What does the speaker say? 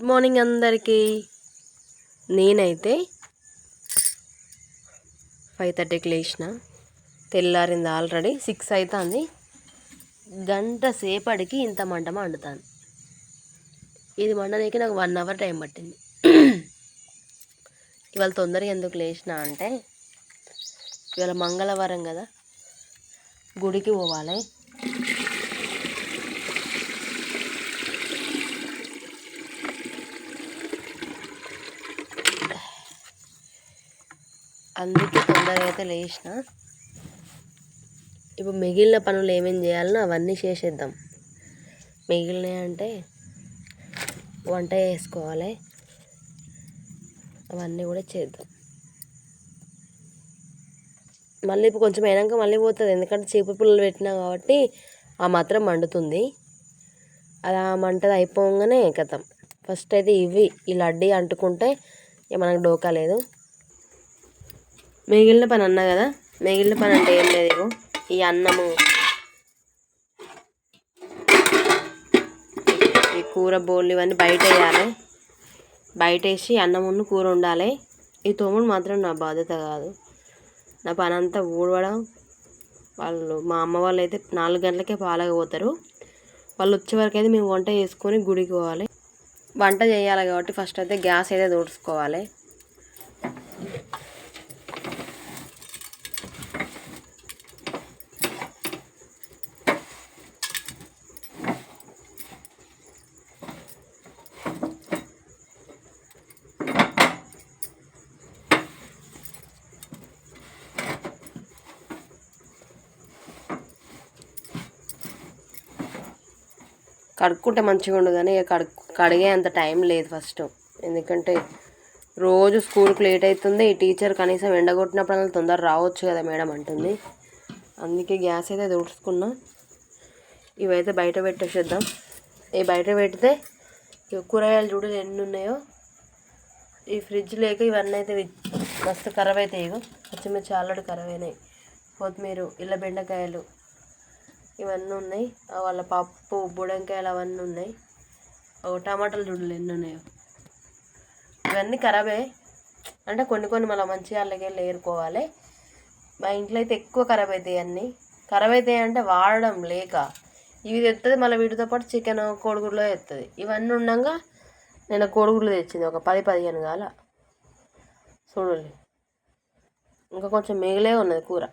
Good morning అందరికీ. నేనైతే 5:30కి లేచిన, తెల్లారింది ఆల్రెడీ 6 అవుతుంది. గంట సేపటికి ఇంత మంట మండుతాను. ఇది మండడానికి నాకు 1 అవర్ టైం పట్టింది. ఇవాళ తొందరగా ఎందుకు లేచిన అంటే ఇవాళ మంగళవారం కదా, గుడికి పోవాలి. అందుకే తొందరగా అయితే లేచిన. ఇప్పుడు మిగిలిన పనులు ఏమేమి చేయాలనో అవన్నీ చేసేద్దాం. మిగిలినవి అంటే వంట చేసుకోవాలి, అవన్నీ కూడా చేద్దాం. మళ్ళీ ఇప్పుడు కొంచెం అయినాక మళ్ళీ పోతుంది, ఎందుకంటే చీపురు పుల్లలు పెట్టినా కాబట్టి ఆ మాత్రం మండుతుంది. అది ఆ మంటది అయిపోగానే కథం. ఫస్ట్ అయితే ఈ లడ్డీ అంటుకుంటే మనకు డోకా లేదు. మిగిలిన పని అన్నా కదా, మిగిలిన పని అంటే ఏం లేదు. ఈ అన్నము, ఈ కూర బోళ్ళు ఇవన్నీ బయట వేయాలి. బయట వేసి అన్నమును కూర ఉండాలి. ఈ తోముడు మాత్రం నా బాధ్యత కాదు. నా పని అంతా ఊడవడం. మా అమ్మ వాళ్ళు అయితే 4 గంటలకే పాలగా పోతారు. వాళ్ళు వచ్చే వరకు అయితే మేము వంట చేసుకొని గుడికి పోవాలి. వంట చేయాలి కాబట్టి ఫస్ట్ అయితే గ్యాస్ అయితే తుడుచుకోవాలి. కడుక్కుంటే మంచిగా ఉండు, కానీ కడిగే అంత టైం లేదు ఫస్ట్. ఎందుకంటే రోజు స్కూల్కి లేట్ అవుతుంది. ఈ టీచర్ కనీసం ఎండగొట్టినప్పుడు తొందర రావచ్చు కదా మేడం అంటుంది. అందుకే గ్యాస్ అయితే తుడుచుకున్నా. ఇవైతే బయట పెట్టేసేద్దాం. ఈ బయట పెడితే కూరగాయలు చూడలు ఎన్ని ఉన్నాయో. ఈ ఫ్రిడ్జ్ లేక ఇవన్నీ అయితే మస్తు ఖరాబ్ అవుతాయి. పచ్చిమిర్చి ఆల్రెడీ ఖరాబ్ అయినాయి. కొత్తిమీర, ఇళ్ళ బెండకాయలు ఇవన్నీ ఉన్నాయి. వాళ్ళ పప్పు, బుడంకాయలు అవన్నీ ఉన్నాయి. టమాటాలు చూడలు ఎన్ని ఉన్నాయో. ఇవన్నీ ఖరాబే, అంటే కొన్ని మళ్ళీ మంచిగా అల్లగే ఏరుకోవాలి. మా ఇంట్లో అయితే ఎక్కువ ఖరాబ్ అవుతాయి. అన్నీ ఖరాబ్ అవుతాయి అంటే వాడడం లేక. ఇవి తెస్తుంది, మళ్ళీ వీటితో పాటు చికెన్, కోడిగుడ్లో తెస్తుంది. ఇవన్నీ ఉండగా నేను కోడిగుడ్లు తెచ్చింది ఒక 10-15 కాల చూడండి. ఇంకా కొంచెం మిగిలే ఉన్నది కూర.